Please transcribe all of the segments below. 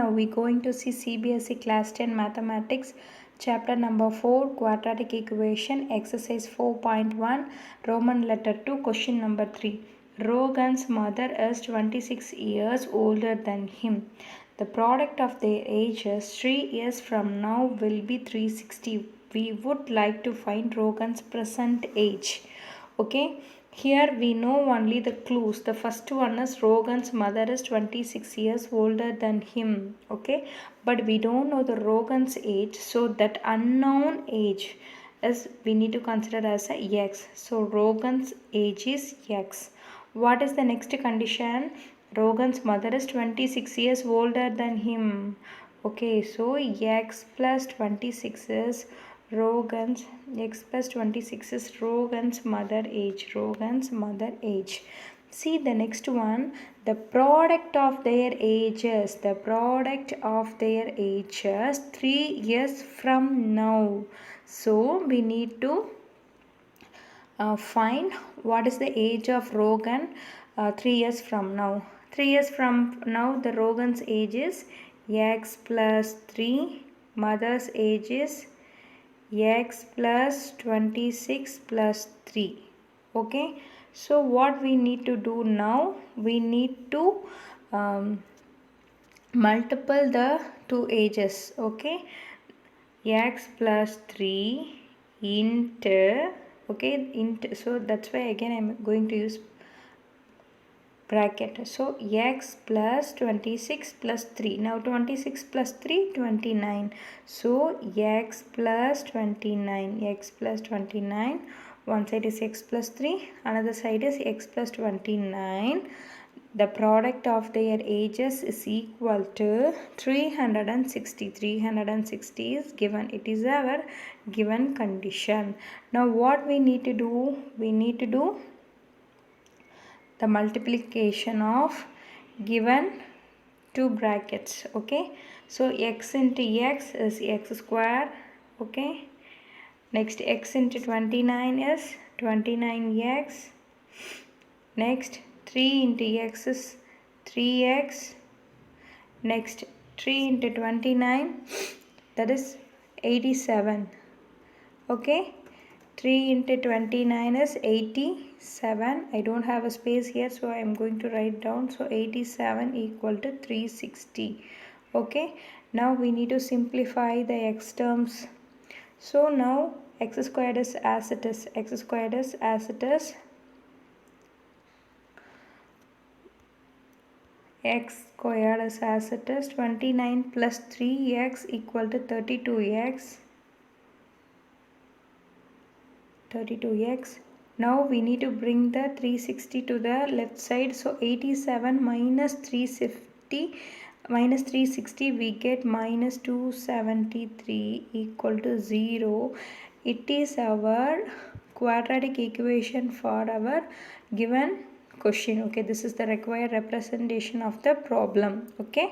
now we going to see CBSE Class 10 Mathematics, Chapter number 4, Quadratic Equation, Exercise 4.1, Roman letter 2, question number 3. Rogan's mother is 26 years older than him. The product of their ages 3 years from now will be 360. We would like to find Rogan's present age. Okay. Here we know only the clues. The first one is Rogan's mother is 26 years older than him. Okay. But we don't know the Rogan's age. So that unknown age is we need to consider as a x. So Rogan's age is x. What is the next condition? Rogan's mother is 26 years older than him. Okay. So x plus 26 is Rogan's x plus 26 is Rogan's mother age. Rogan's mother age. See the next one. The product of their ages. The product of their ages 3 years from now. So we need to find what is the age of Rogan 3 years from now. 3 years from now the Rogan's age is x plus 3. Mother's age is x plus 26 plus 3. Okay. So what we need to do now? We need to multiply the two ages. Okay. X plus 3 into, okay, into, so that's why again I am going to use bracket. So x plus 26 plus 3. Now 26 plus 3, 29. So x plus 29. X plus 29. One side is x plus 3. Another side is x plus 29. The product of their ages is equal to 360. 360 is given. It is our given condition. Now what we need to do? We need to do the multiplication of given two brackets. Okay. So x into x is x square. Okay. Next x into 29 is 29x. Next 3 into x is 3x. Next 3 into 29, that is 87. Okay. 3 into 29 is 87. I don't have a space here, so I am going to write down. So 87 equal to 360. Okay. Now we need to simplify the x terms. So now x squared is as it is. X squared is as it is. X squared is as it is. 29 plus 3x equal to 32x. 32x. Now we need to bring the 360 to the left side. So 87 minus 360 minus 360 we get minus 273 equal to 0. It is our quadratic equation for our given question. Okay, this is the required representation of the problem. Okay.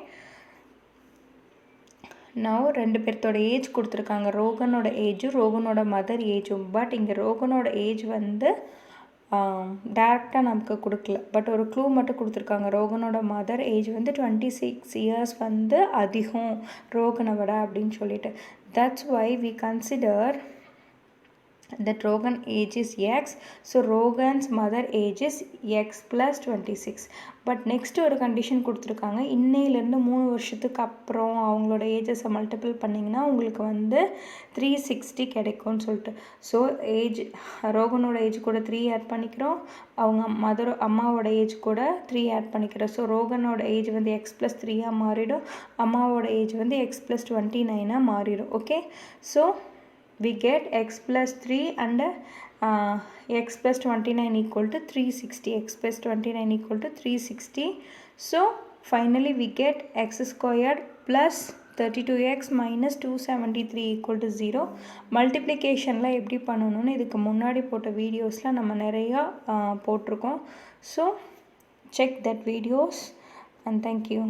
Now ரெண்டு பேர்த்தோட age கொடுத்துருக்காங்க. ரோகனோட ஏஜும் ரோகனோட mother ஏஜும். But இங்கே ரோகனோட age வந்து டேரெக்டாக நமக்கு கொடுக்கல. But ஒரு clue மட்டும் கொடுத்துருக்காங்க. ரோகனோட மதர் ஏஜ் வந்து 26 இயர்ஸ் வந்து அதிகம் ரோகனை விட அப்படின்னு சொல்லிட்டு. That's why we consider that Rogan age is x. So Rogan's mother age is x plus 26. But next ஒரு கண்டிஷன் கொடுத்துருக்காங்க. இன்னையிலேருந்து 3 வருஷத்துக்கு அப்புறம் அவங்களோட ஏஜஸை மல்டிபிள் பண்ணிங்கன்னா உங்களுக்கு வந்து 360 கிடைக்கும்னு சொல்லிட்டு. ஸோ ஏஜ் ரோகனோட ஏஜ் கூட 3 ஆட் பண்ணிக்கிறோம். அவங்க அம்மாவோட ஏஜ் கூட 3 ஆட் பண்ணிக்கிறோம். ஸோ ரோகனோட ஏஜ் வந்து x plus 3 மாறிடும். அம்மாவோட ஏஜ் வந்து x plus 29 மாறிடும். Okay. So we get x plus 3 and x plus 29 equal to 360. X plus 29 equal to 360. So finally we get x squared plus 32x minus 273 equal to 0. மல்டிப்ளிகேஷனில் எப்படி பண்ணணும்னு இதுக்கு முன்னாடி போட்ட வீடியோஸில் நம்ம நிறையா போட்டிருக்கோம். So check that videos and thank you.